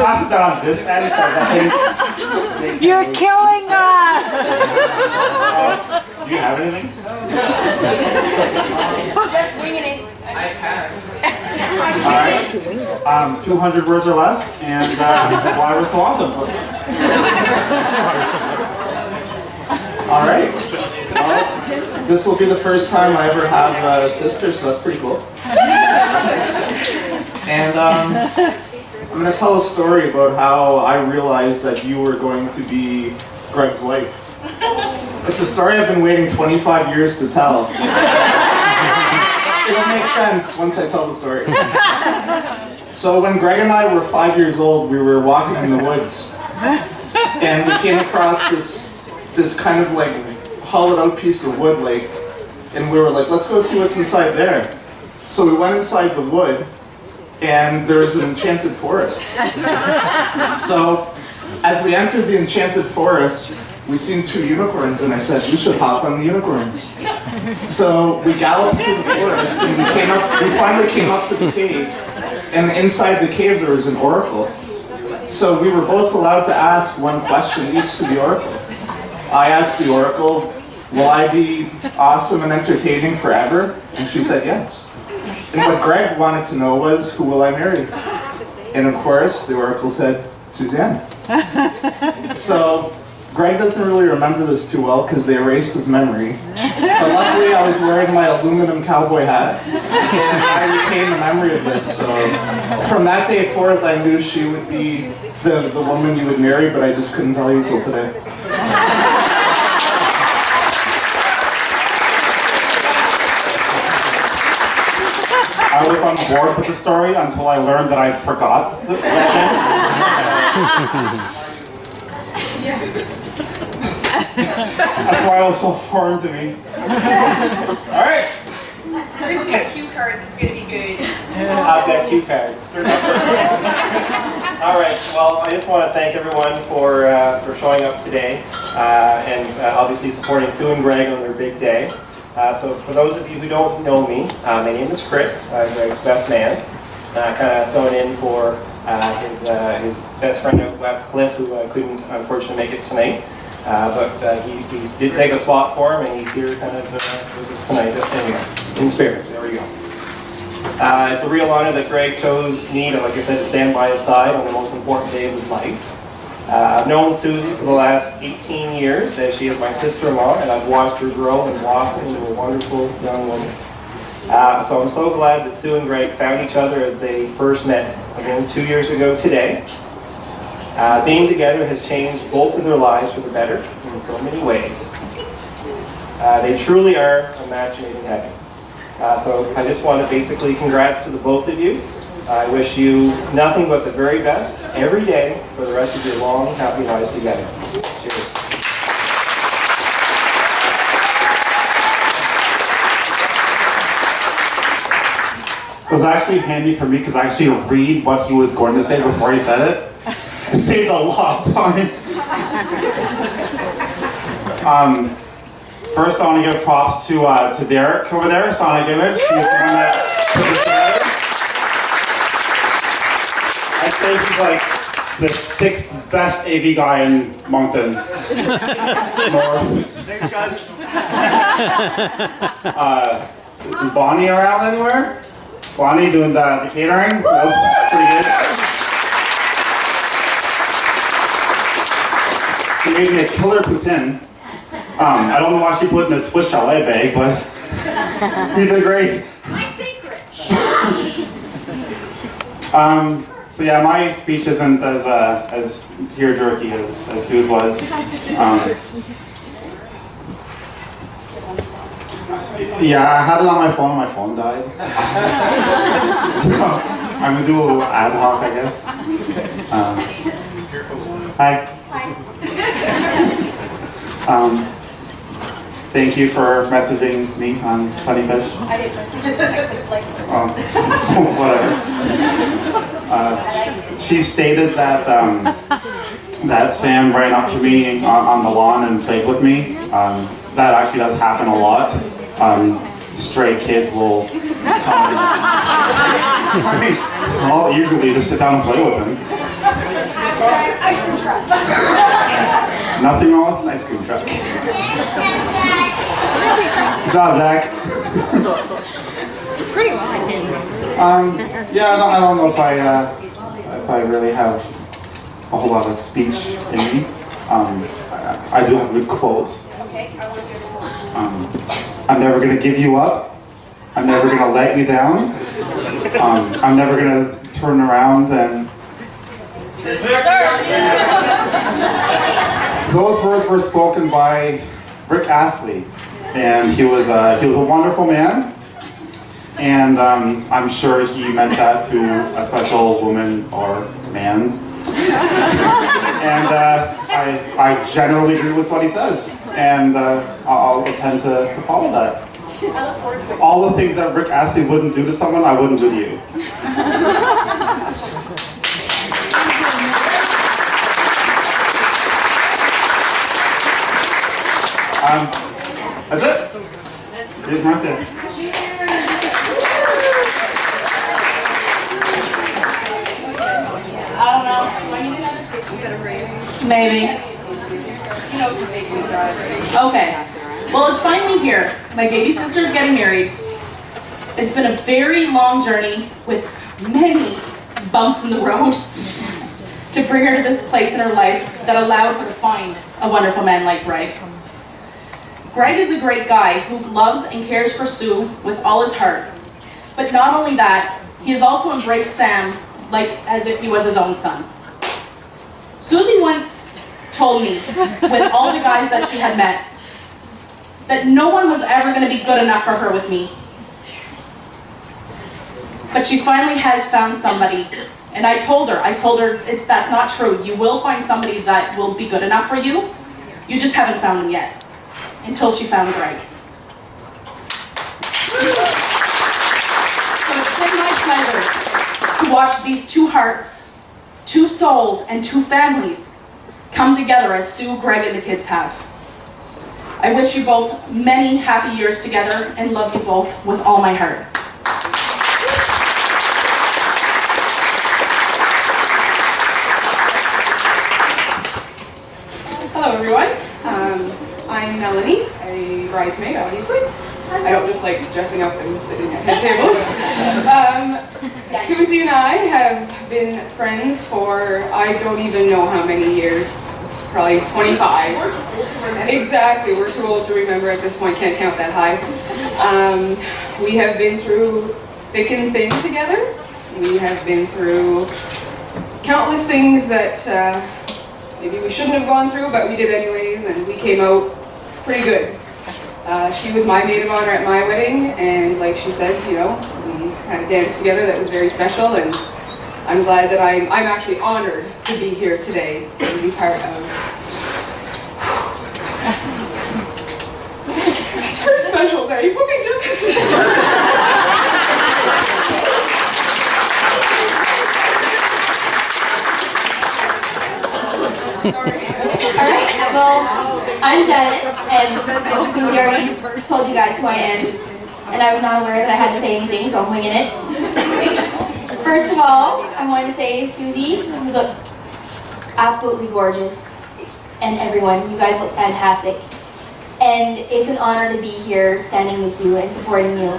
pass it down this end. So You're killing us! do you have anything? Just winging it. All right. 200 words or less, and why we're so awesome. All right. Well, this will be the first time I ever have a sister, so that's pretty cool. And I'm going to tell a story about how I realized that you were going to be Greg's wife. It's a story I've been waiting 25 years to tell. It'll make sense once I tell the story. So when Greg and I were 5 years old, we were walking in the woods, and we came across this kind of like hollowed out piece of wood, like, and we were like, let's go see what's inside there. So we went inside the wood, and there was an enchanted forest. So as we entered the enchanted forest, we seen 2 unicorns, and I said, we should hop on the unicorns. So we galloped through the forest, and we finally came up to the cave, and inside the cave there was an oracle. So we were both allowed to ask one question each to the oracle. I asked the oracle, will I be awesome and entertaining forever? And she said yes. And what Greg wanted to know was, who will I marry? And of course, the oracle said, Suzanne. So Greg doesn't really remember this too well because they erased his memory. But luckily I was wearing my aluminum cowboy hat and I retained the memory of this. So from that day forth I knew she would be the woman you would marry, but I just couldn't tell you until today. I was on board with the story until I learned that I forgot the That's why it was so foreign to me. Alright. Chris got cue cards, it's gonna be good. I've got cue cards. Alright, well, I just want to thank everyone for showing up today and obviously supporting Sue and Greg on their big day. So for those of you who don't know me, my name is Chris. I'm Greg's best man. Kind of filling in for his best friend out west, Cliff, who couldn't unfortunately make it tonight. But he did take a spot for him, and he's here kind of with us tonight anyway, in spirit. There we go. It's a real honor that Greg chose me to, like I said, to stand by his side on the most important day of his life. I've known Susie for the last 18 years, as she is my sister-in-law, and I've watched her grow and blossom into a wonderful young woman. So I'm so glad that Sue and Greg found each other as they first met, again, 2 years ago today. Being together has changed both of their lives for the better in so many ways. They truly are a match made in heaven. So I just want to basically congrats to the both of you. I wish you nothing but the very best every day for the rest of your long, happy lives together. Cheers. It was actually handy for me because I actually read what he was going to say before he said it. It saved a lot of time. First, I want to give props to Derek over there, Sonic Image. He's the one that put this together. I'd say he's like the 6th best AV guy in Moncton. Thanks, guys. Is Bonnie around anywhere? Bonnie doing the catering? That was pretty good. She made me a killer poutine. I don't know why she put it in a Swiss chalet bag, but you did great. My secret. So yeah, my speech isn't as tear-jerky as Sue's was. Yeah, I had it on my phone died. I'm gonna do a little ad hoc, I guess. Hi. Thank you for messaging me on Funny Fish. I didn't message you, I couldn't like it. Whatever. She stated that that Sam ran up to me on the lawn and played with me. That actually does happen a lot. Stray kids will come all eagerly to sit down and play with him. Nothing wrong with an ice cream truck. Good job, Jack. Pretty well. Yeah, I don't know if I really have a whole lot of speech in me. I do have a good quote. I'm never gonna give you up. I'm never gonna let you down. I'm never gonna turn around and. Those words were spoken by Rick Astley, and he was a wonderful man. And I'm sure he meant that to a special woman or man. And I generally agree with what he says, and I'll tend to follow that. I look forward to it. All the things that Rick Astley wouldn't do to someone, I wouldn't do to you. That's it. Here's Marcia. I don't know. Do I need another station? Maybe. Okay. Well, it's finally here. My baby sister's getting married. It's been a very long journey with many bumps in the road to bring her to this place in her life that allowed her to find a wonderful man like Greg. Greg is a great guy who loves and cares for Sue with all his heart. But not only that, he has also embraced Sam like as if he was his own son. Susie once told me, with all the guys that she had met, that no one was ever going to be good enough for her with me. But she finally has found somebody. And I told her, that's not true. You will find somebody that will be good enough for you. You just haven't found him yet. Until she found Greg. So it's been my pleasure to watch these two hearts, two souls, and two families come together as Sue, Greg, and the kids have. I wish you both many happy years together and love you both with all my heart. Hello everyone, I'm Melanie, a bridesmaid obviously. I don't just like dressing up and sitting at head tables. Susie and I have been friends for I don't even know how many years, probably 25. Exactly, we're too old to remember at this point, can't count that high. We have been through thick and thin together. We have been through countless things that maybe we shouldn't have gone through, but we did anyways, and we came out pretty good. She was my maid of honor at my wedding, and like she said, you know, we had a dance together that was very special, and I'm glad that I'm actually honored to be here today and be part of her special day. Okay, Alright, well, I'm Janice, and Susie already told you guys who I am, and I was not aware that I had to say anything, so I'm winging it. First of all, I wanted to say, Susie, you look absolutely gorgeous, and everyone, you guys look fantastic. And it's an honor to be here standing with you and supporting you,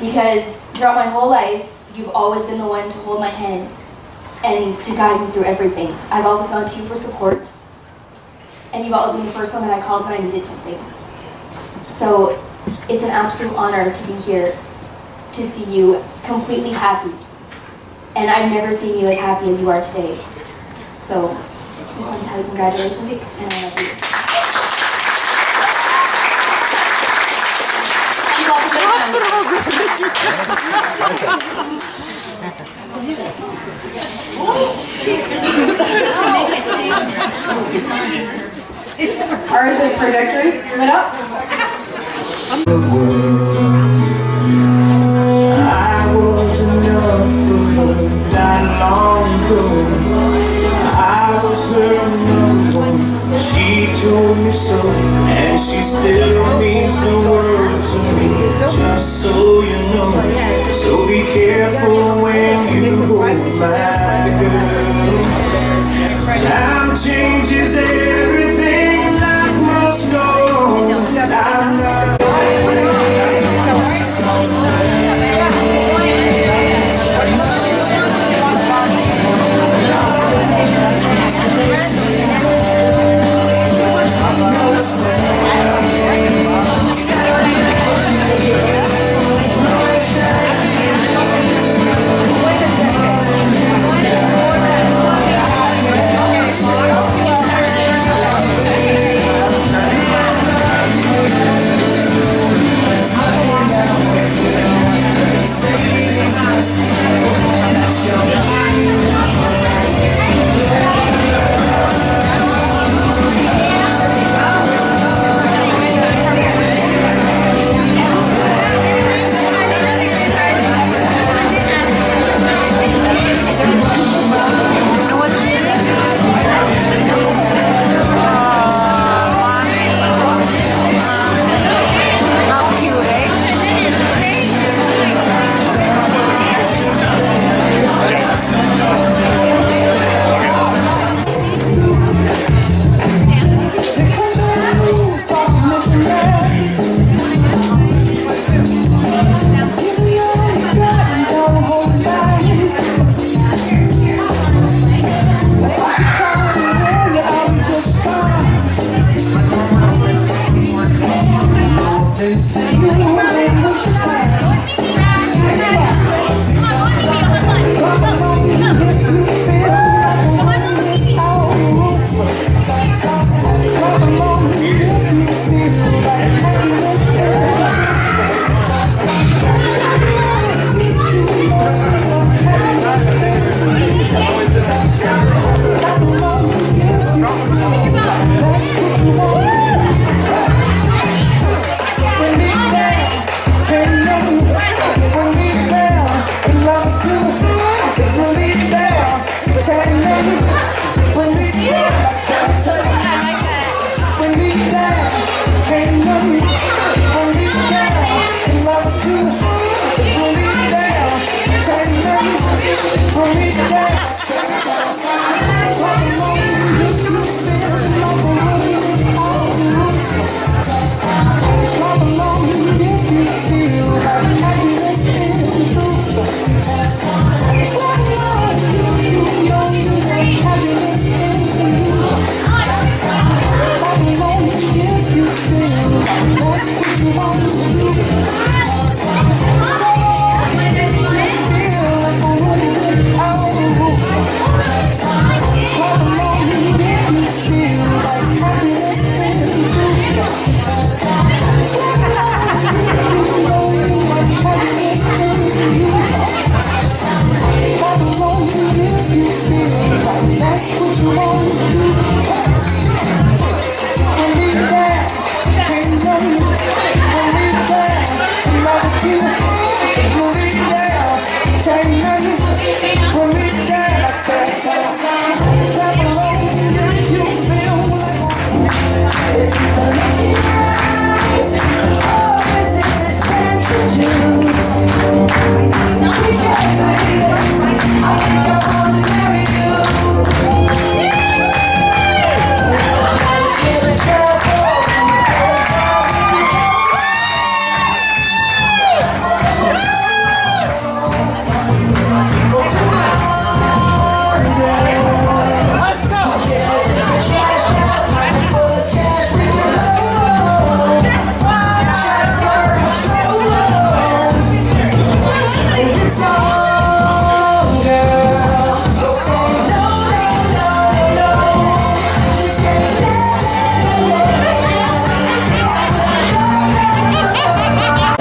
because throughout my whole life, you've always been the one to hold my hand and to guide me through everything. I've always gone to you for support, and you've always been the first one that I called when I needed something. So it's an absolute honor to be here to see you completely happy. And I've never seen you as happy as you are today. So I just want to tell you congratulations, and I love you. And welcome to the family. Are the projectors lit up? I was enough for her not long ago. I was her number one. She told me so, and she still means the world to me. Just so you know, so be careful when you hold my